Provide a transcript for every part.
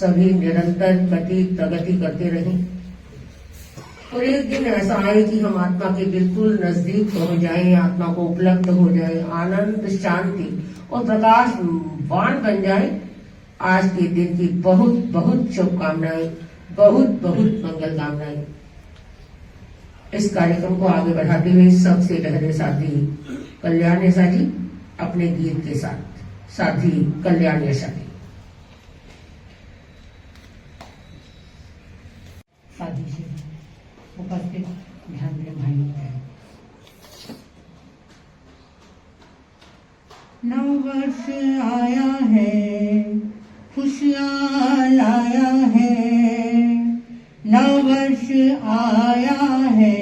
सभी निरंतर गति प्रगति करते रहें और एक दिन ऐसा आए कि हम आत्मा के बिल्कुल नजदीक पहुंच जाए, आत्मा को उपलब्ध हो जाए, आनंद शांति और प्रकाश बाण बन जाए। आज के दिन की बहुत बहुत शुभकामनाएं, बहुत बहुत मंगल कामनाएं। इस कार्यक्रम को आगे बढ़ाते हुए सबसे पहले साथी कल्याण यशा जी अपने गीत के साथ। साथी कल्याण यशा जी। साथी जी उपस्थित ध्यान दें भाई। नववर्ष आया है, खुशियाँ लाया है। नववर्ष आया है,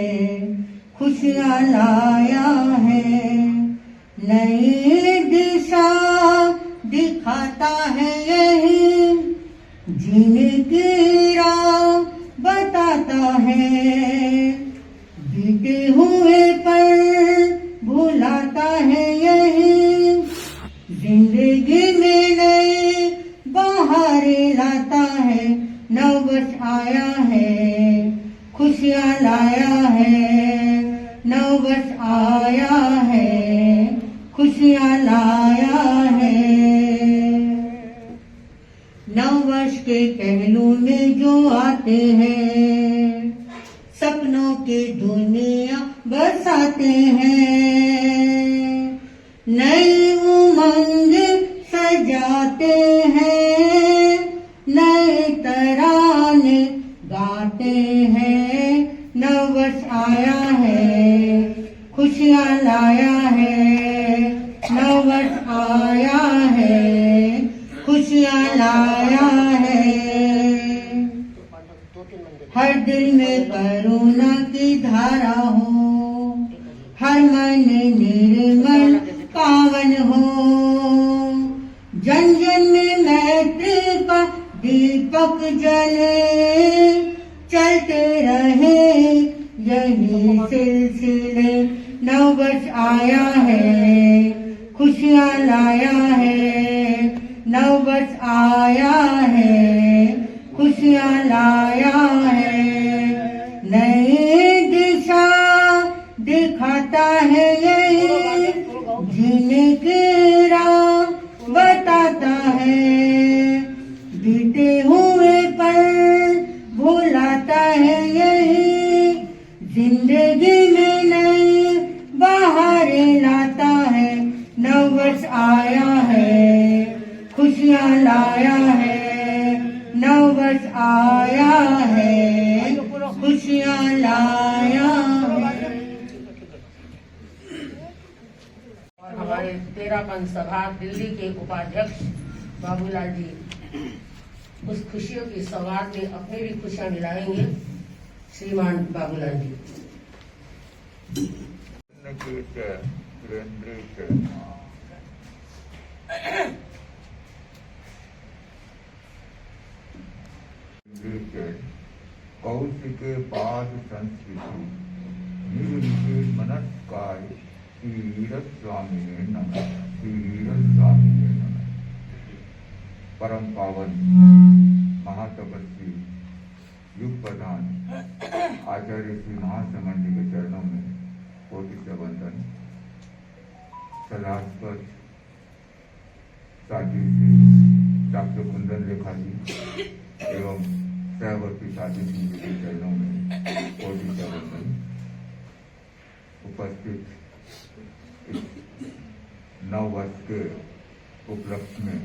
खुशियाँ लाया है। नई दिशा दिखाता है यही, जीने की राह बताता है। बीते हुए पर भुलाता है यही, जिंदगी में नई बहारें लाता है। नववर्ष आया है, खुशियाँ लाया है। नववर्ष आया है, खुशियाँ लाया है। नववर्ष के पहलू में जो आते हैं, सपनों की दुनिया बसाते हैं। नई उमंग सजाते हैं, नए तराने गाते हैं। नववर्ष आया है, खुशियाँ लाया है। नववर्ष आया है, खुशियाँ लाया है। हर दिल में करुणा की धारा हो, हर मन निर्मल पावन हो। जन जन में मैत्री का दीपक जले, चलते रहे यही सिलसिले। नववर्ष आया है, खुशियाँ लाया है। नववर्ष आया है, खुशियाँ लाया है। नई दिशा दिखाता है यही, जीने की राह बताता है। बीते हुए पर भुलाता है यही, जिंदगी में नई बहारें लाता है। नववर्ष आया है, खुशियाँ लाया है। नववर्ष आया है, खुशियाँ लाया है। और हमारे 13 सभा दिल्ली के उपाध्यक्ष बाबूलाल जी उस खुशियों की सौगात में अपनी भी खुशियाँ मिलाएंगे। श्रीमान बाबूलाल जी। कौशिके पाद संस्कृति निर्विशेष मनस्कार श्रीरथ स्वामी नमः। श्रीरथ स्वामी नमः। परम पावन महातपस्वी युग प्रधान आचार्य श्री महासमन जी के चरणों में कोटि से वंदन। सदास्पद साथी श्री डॉक्टर कुंदन लेखा जी एवं सहवर्ती साथी जी के चरणों में कोटि से वंदन। उपस्थित इस नववर्ष के उपलक्ष्य में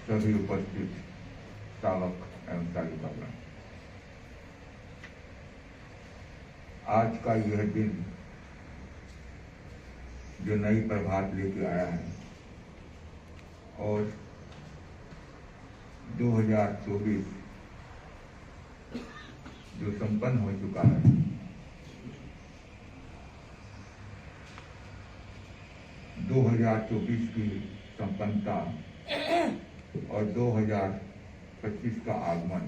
सभी उपस्थित सावक एवं सालिकागण, आज का यह दिन जो नई प्रभात लेके आया है और 2024 जो संपन्न हो चुका है, दो 2024 की संपन्नता और 2025 का आगमन।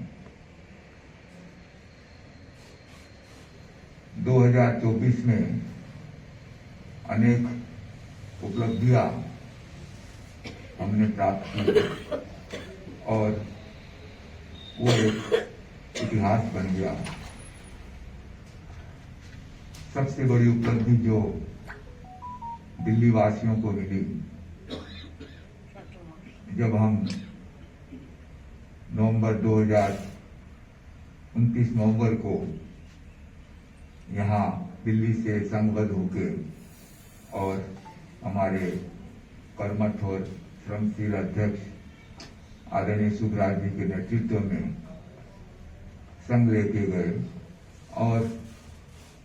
2024 में अनेक उपलब्धियां हमने प्राप्त की और वो एक इतिहास बन गया। सबसे बड़ी उपलब्धि जो दिल्ली वासियों को मिली जब हम नवंबर 29 नवंबर को यहाँ दिल्ली से संघबद्ध होके और हमारे कर्मठ और श्रमशील अध्यक्ष आदरणीय सुखराज जी के नेतृत्व में संघ लेके गए और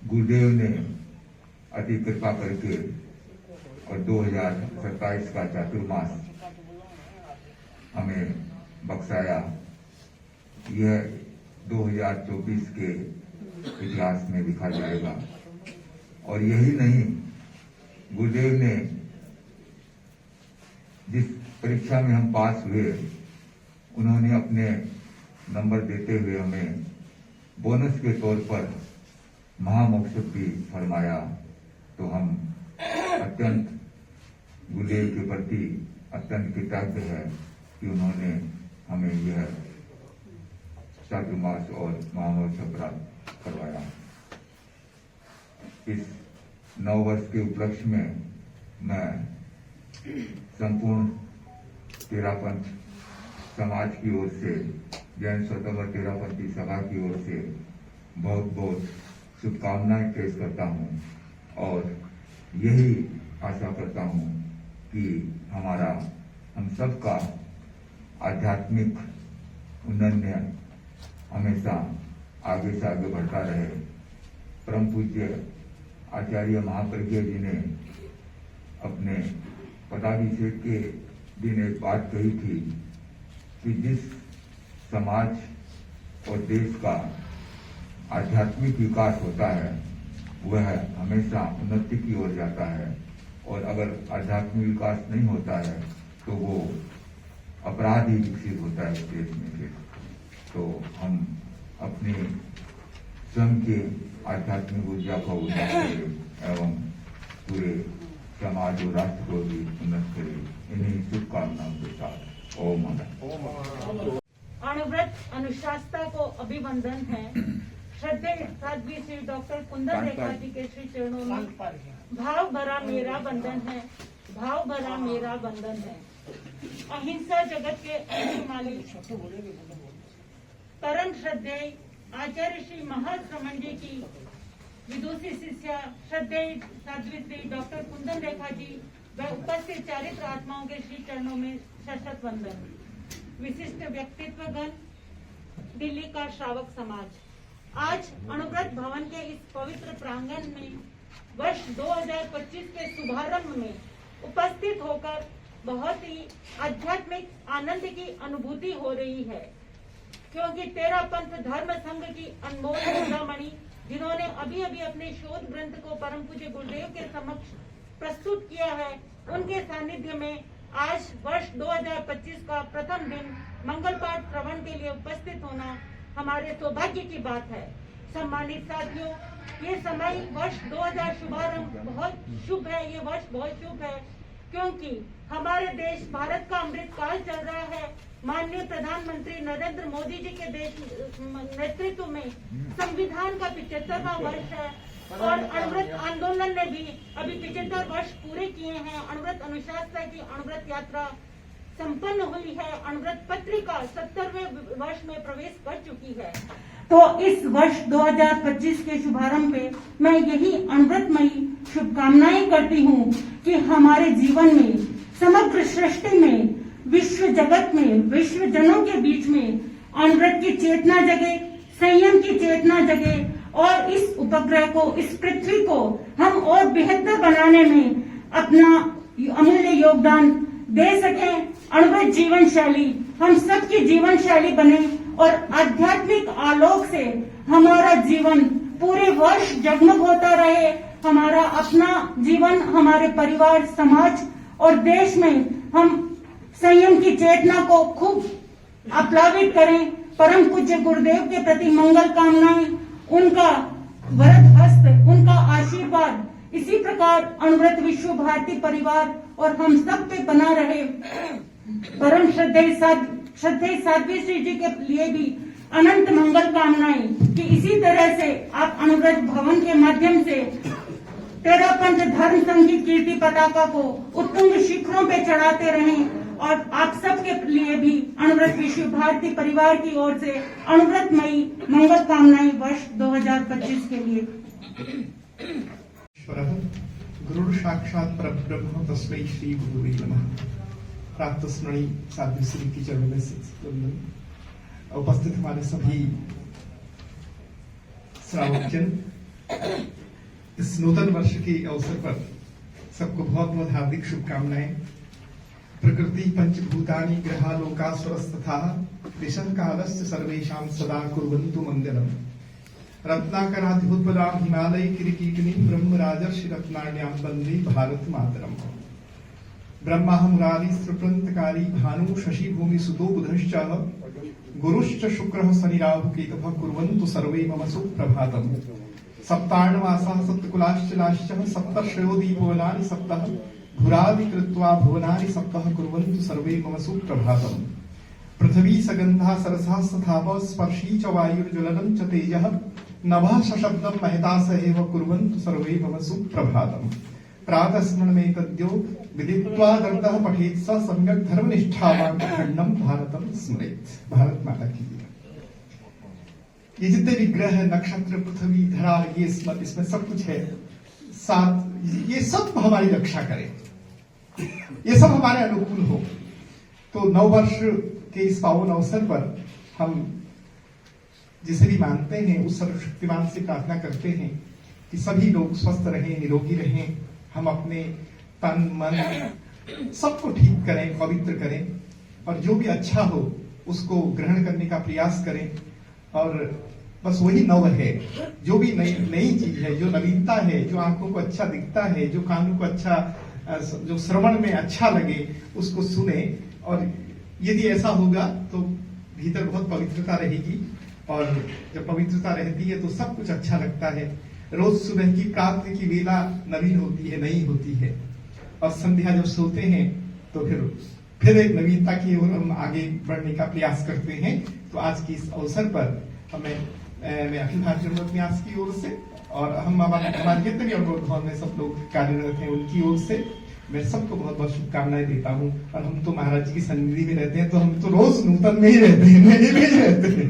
गुरुदेव ने अति कृपा करके और 2027 का चातुर्मास हमें बख्शाया। यह 2024 के इतिहास में लिखा जाएगा। और यही नहीं, गुरुदेव ने जिस परीक्षा में हम पास हुए उन्होंने अपने नंबर देते हुए हमें बोनस के तौर पर महामोक्ष भी फरमाया। तो हम अत्यंत गुरुदेव के प्रति अत्यंत कृतज्ञ है कि उन्होंने हमें यह चातुर्मास और महामोक्ष प्राप्त करवाया। इस नववर्ष के उपलक्ष्य में मैं संपूर्ण तेरापंथ समाज की ओर से, जैन स्वतंत्र तेरापंथी सभा की ओर से बहुत बहुत शुभकामनाएं पेश करता हूं और यही आशा करता हूं कि हम सबका आध्यात्मिक उन्नयन हमेशा आगे से आगे बढ़ता रहे। परम पूज्य आचार्य महाप्रज्ञ जी ने अपने पदाभिषेक के दिन एक बात कही थी कि जिस समाज और देश का आध्यात्मिक विकास होता है वह हमेशा उन्नति की ओर जाता है, और अगर आध्यात्मिक विकास नहीं होता है तो वो अपराध ही विकसित होता है इस देश में। फिर तो हम अपने स्वयं के आध्यात्मिक ऊर्जा का उन्नत करें एवं पूरे समाज और राष्ट्र को भी उन्नत करें। इन्हीं शुभकामनाओं के साथ ओम नमः। अणुव्रत अनुशासता को अभिवंदन है। श्रद्धेय साध्वी श्री डॉक्टर कुंदन रेखा जी के श्री चरणों में भाव भरा मेरा वंदन है, भाव भरा मेरा वंदन है। अहिंसा जगत के अंशमाली परम श्रद्धेय आचार्य श्री महाश्रमण जी की विदुषी शिष्या श्रद्धेय साध्वी श्री डॉक्टर कुंदन रेखा जी व उपस्थित चारित्र आत्माओं के श्री चरणों में सशत वंदन। विशिष्ट व्यक्तित्वगण, दिल्ली का श्रावक समाज, आज अणुव्रत भवन के इस पवित्र प्रांगण में वर्ष 2025 के शुभारंभ में उपस्थित होकर बहुत ही आध्यात्मिक आनंद की अनुभूति हो रही है, क्योंकि तेरापंथ धर्म संघ की अनमोल चूड़ामणि जिन्होंने अभी अभी अपने शोध ग्रंथ को परम पूज्य गुरुदेव के समक्ष प्रस्तुत किया है, उनके सानिध्य में आज वर्ष 2025 का प्रथम दिन मंगल पाठ श्रवण के लिए उपस्थित होना हमारे सौभाग्य की बात है। सम्मानित साथियों, ये समय वर्ष 2000 शुभारंभ बहुत शुभ है। ये वर्ष बहुत शुभ है क्योंकि हमारे देश भारत का अमृत काल चल रहा है। माननीय प्रधानमंत्री नरेंद्र मोदी जी के नेतृत्व में संविधान का 75वां वर्ष है और अणुव्रत आंदोलन ने भी अभी 75 वर्ष पूरे किए हैं। अणुव्रत अनुशासना की अणुव्रत यात्रा संपन्न हुई है। अणुव्रत पत्रिका 70वें वर्ष में प्रवेश कर चुकी है। तो इस वर्ष 2025 के शुभारंभ पे मैं यही अणुव्रतमयी शुभकामनाएं करती हूँ कि हमारे जीवन में, समग्र सृष्टि में, विश्व जगत में, विश्व जनों के बीच में अणुव्रत की चेतना जगे, संयम की चेतना जगे और इस उपग्रह को, इस पृथ्वी को हम और बेहतर बनाने में अपना अमूल्य योगदान दे सकें। अणुव्रत जीवन शैली हम सबकी जीवन शैली बने और आध्यात्मिक आलोक से हमारा जीवन पूरे वर्ष जगमग होता रहे। हमारा अपना जीवन, हमारे परिवार, समाज और देश में हम संयम की चेतना को खूब आप्लावित करें। परम पूज्य गुरुदेव के प्रति मंगल कामनाएं, उनका वरद हस्त, उनका आशीर्वाद इसी प्रकार अणुव्रत विश्व भारती परिवार और हम सब पे बना रहे। परम श्रद्धेय साध्वी श्री जी के लिए भी अनंत मंगल कामनाएं कि इसी तरह से आप अनुव्रत भवन के माध्यम से 13 पंच धर्म संघ की कीर्ति पताका को उत्तुंग शिखरों पे चढ़ाते रहें। और आप सबके लिए भी अनुव्रत विश्व भारती परिवार की ओर से अनुव्रतमयी मंगल कामनाएं वर्ष 2025 के लिए। गुरु साक्षात परब्रह्म तस्मै श्री गुरुवे नमः। प्रातः स्मरणीय साध्वी श्री की चरणों में वंदन। उपस्थित हमारे सभी श्रावकजन, इस नूतन वर्ष के अवसर पर सबको बहुत बहुत हार्दिक शुभकामनाएं। प्रकृति पंचभूतानि ग्रहालोकासुरस्तथा दिशः कालस्य सर्वेषां सदा कुर्वन्तु मंगलम्। रत्नाकराधिभूतपदां हिमालय किरीटिनीं ब्रह्म राजर्षि रत्नाढ्यां वन्दे भारत मातरम्। ब्रह्मा मुरारी स्त्रप्रंतकारी भानु शशि भूमि सुतो बुधश्च गुरुश्च शुक्रः शनि राहु केतुः कुर्वन्तु सर्वे मम सुप्रभातम्। सप्तार्णमासाः सप्तकुलाश्च लाश्च सप्तर्षयो दीपवनानि सप्तः भुरादि कृत्वा भुवनानि सप्तः कुर्वन्तु सर्वे मम सुप्रभातम्। पृथ्वी सगन्धा सरसा स्थाव स्पर्शी च वायुर्ज्वलनं च तेजः नभः सशब्दं महता स एव कुर्वन्तु सर्वे मम सुप्रभातम्। प्रातः स्मरणमेतद्यो विदित्वा दर्दः पठेत् स सम्यक् धर्मनिष्ठावान् खण्डं भारतं स्मरेत्। भारत माता की जय। ये जितने भी ग्रह नक्षत्र पृथ्वी धरा ये इसमें सब कुछ है, साथ ये सब हमारी रक्षा करें, ये सब हमारे अनुकूल हो। तो नववर्ष के इस पावन अवसर पर हम जिसे भी मानते हैं उस सर्वशक्तिमान से प्रार्थना करते हैं कि सभी लोग स्वस्थ रहें, निरोगी रहें। हम अपने तन मन सबको ठीक करें, पवित्र करें और जो भी अच्छा हो उसको ग्रहण करने का प्रयास करें। और बस वही नव है, जो भी नई चीज है, जो नवीनता है, जो आंखों को अच्छा दिखता है, जो कानों को अच्छा, जो श्रवण में अच्छा लगे उसको सुने। और यदि ऐसा होगा तो भीतर बहुत पवित्रता रहेगी और जब पवित्रता रहती है तो सब कुछ अच्छा लगता है। रोज सुबह की प्रातः की वेला नवीन होती है, नई होती है और संध्या जब सोते हैं तो फिर एक नवीनता की ओर हम आगे बढ़ने का प्रयास करते हैं। तो आज की इस अवसर पर मैं अखिल भारतीय अनुव्रत न्यास की ओर से और हम हमारे जितने भी अनुव्रत भवन में सब लोग कार्यरत हैं उनकी ओर से मैं सबको बहुत बहुत शुभकामनाएं देता हूँ। और हम तो महाराज जी की सन्निधि में रहते हैं तो हम तो रोज नूतन में ही रहते हैं, नए में ही रहते हैं।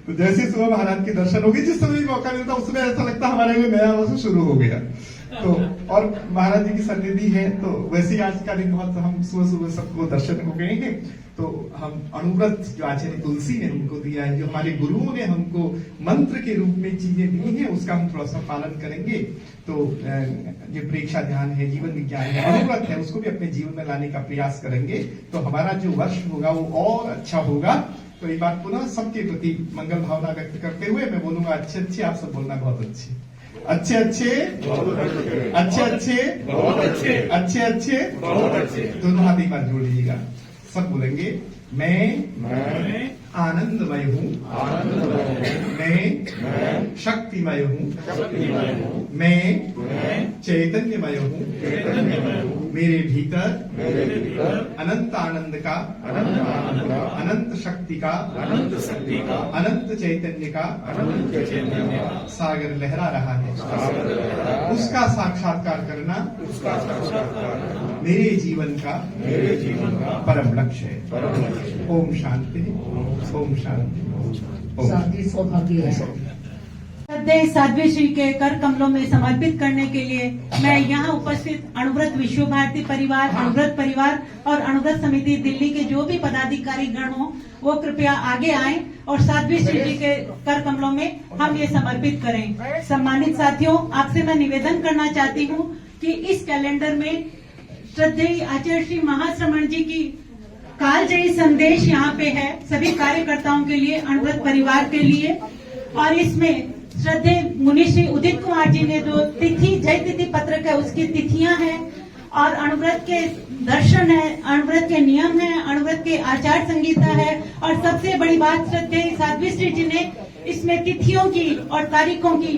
तो जैसे सुबह महाराज के दर्शन हो गए, जिस समय भी मौका मिलता है उसमें ऐसा लगता है हमारे लिए नया वर्ष शुरू हो गया। तो और महाराज जी की सन्निधि है तो वैसे ही आज का दिन बहुत हम सुबह सुबह सबको दर्शन हो गए हैं। तो हम अनुव्रत जो आचार्य तुलसी ने हमको दिया है, जो हमारे गुरुओं ने हमको मंत्र के रूप में चीजें दी हैं, उसका हम थोड़ा सा पालन करेंगे। तो जो प्रेक्षा ध्यान है, जीवन विज्ञान है, अनुव्रत है, उसको भी अपने जीवन में लाने का प्रयास करेंगे तो हमारा जो वर्ष होगा वो और अच्छा होगा। तो एक बार पुनः सबके प्रति मंगल भावना व्यक्त करते हुए मैं बोलूंगा अच्छे अच्छे, आप सब बोलना बहुत अच्छे, अच्छे अच्छे, अच्छे अच्छे, बहुत अच्छे, अच्छे अच्छे, बहुत अच्छे। दोनों हाथ एक बार जोड़ लीजिएगा, सब बोलेंगे मैं आनंदमय हूँ, मैं शक्तिमय हूँ, मैं चैतन्यमय हूँ, मेरे भीतर अनंत आनंद का, अनंत शक्ति का, अनंत चैतन्य का सागर लहरा रहा है। उसका साक्षात्कार करना मेरे जीवन का परम लक्ष्य है। ओम शांति, ओम शांति। शांति सौभाग्य है। श्रद्धेय साध्वी श्री के कर कमलों में समर्पित करने के लिए मैं यहाँ उपस्थित अनुव्रत विश्व भारती परिवार, अनुव्रत परिवार और अनुव्रत समिति दिल्ली के जो भी पदाधिकारी गण हो वो कृपया आगे आएं और साध्वी श्री जी के कर कमलों में हम ये समर्पित करें। सम्मानित साथियों, आपसे मैं निवेदन करना चाहती हूँ कि इस कैलेंडर में श्रद्धेय आचार्य श्री महाश्रमण जी की कालजयी संदेश यहाँ पे है सभी कार्यकर्ताओं के लिए, अनुव्रत परिवार के लिए। और इसमें श्रद्धेय मुनि श्री उदित कुमार जी ने जो तिथि जय तिथि पत्रक है उसकी तिथियां हैं और अनुव्रत के दर्शन है, अनुव्रत के नियम है, अनुव्रत के आचार संहिता है और सबसे बड़ी बात श्रद्धेय साध्वी श्री जी ने इसमें तिथियों की और तारीखों की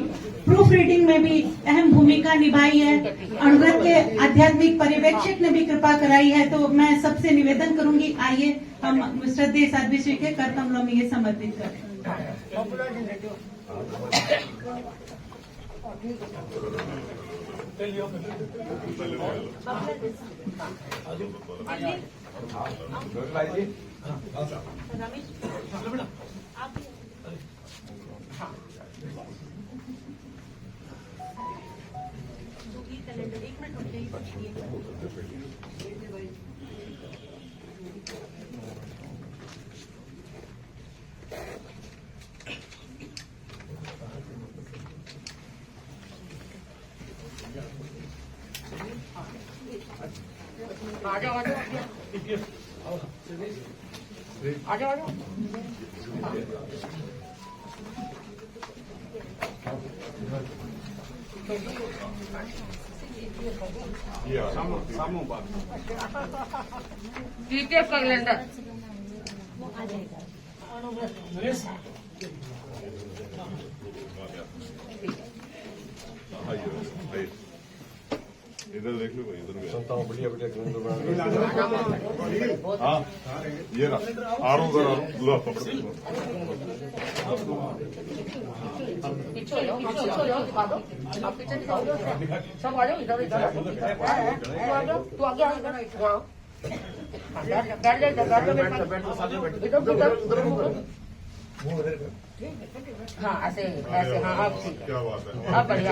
प्रूफ रीडिंग में भी अहम भूमिका निभाई है। अणुव्रत के आध्यात्मिक पर्यवेक्षक ने भी कृपा कराई है। तो मैं सबसे निवेदन करूंगी, आइए हम श्रद्धेय साध्वी श्री के कर कमलों में ये समर्पित करें। आ जाओ आ जाओ आ जाओ आ जाओ। डीटीएफ का कैलेंडर इधर देख लो भाई, इधर भी बढ़िया बढ़िया हाँ ये ना आ रहा हूँ, लो आप पकड़ो। पीछे हो जाओ दिखा दो। आप पीछे दिखाओ, सब आ जाओ इधर इधर। तू आगे आ इधर हाँ ऐसे ऐसे हाँ आप ठीक है। क्या बात है, अब बढ़िया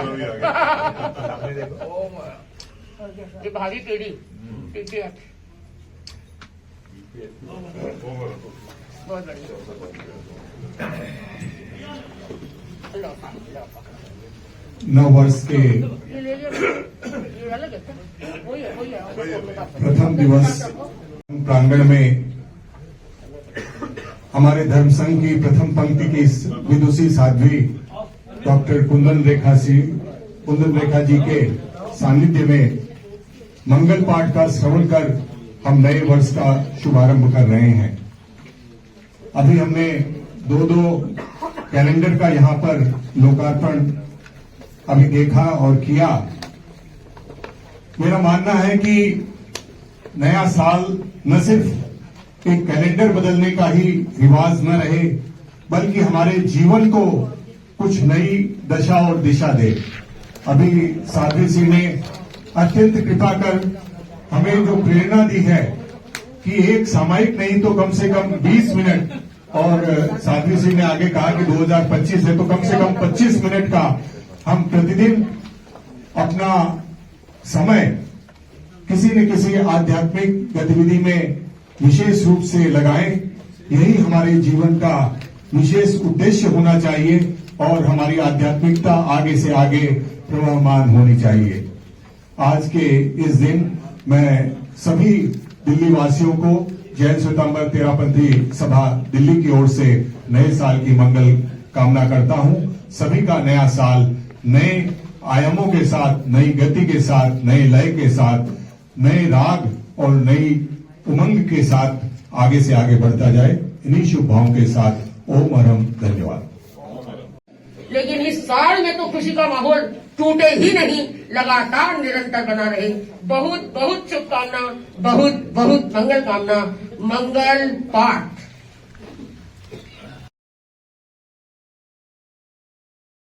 ये भावी पीढ़ी टीटीएफ बहुत बढ़िया। नव वर्ष के ये ले लिया, ये अलग है क्या? वही है प्रथम दिवस प्रांगण में हमारे धर्म संघ की प्रथम पंक्ति की विदुषी साध्वी डॉक्टर कुंदन रेखा जी के सानिध्य में मंगल पाठ का श्रवण कर हम नए वर्ष का शुभारंभ कर रहे हैं। अभी हमने दो कैलेंडर का यहाँ पर लोकार्पण अभी देखा और किया। मेरा मानना है कि नया साल न सिर्फ एक कैलेंडर बदलने का ही रिवाज न रहे, बल्कि हमारे जीवन को कुछ नई दशा और दिशा दे। अभी साध्वी सिंह ने अत्यंत कृपा कर हमें जो प्रेरणा दी है कि एक सामयिक नहीं तो कम से कम 20 मिनट, और साध्वी सिंह ने आगे कहा कि 2025 है तो कम से कम 25 मिनट का हम प्रतिदिन अपना समय किसी न किसी आध्यात्मिक गतिविधि में विशेष रूप से लगाएं। यही हमारे जीवन का विशेष उद्देश्य होना चाहिए और हमारी आध्यात्मिकता आगे से आगे प्रवहमान होनी चाहिए। आज के इस दिन मैं सभी दिल्ली वासियों को जैन श्वेतांबर तेरापंथी सभा दिल्ली की ओर से नए साल की मंगल कामना करता हूं। सभी का नया साल नए आयामों के साथ, नई गति के साथ, नए लय के साथ, नए राग और नई उमंग के साथ आगे से आगे बढ़ता जाए। इन्हीं शुभ भावों के साथ ओम अरहम, धन्यवाद। लेकिन इस साल में तो खुशी का माहौल टूटे ही नहीं, लगातार निरंतर बना रहे। बहुत बहुत शुभकामना, बहुत बहुत मंगल कामना। मंगल पाठ।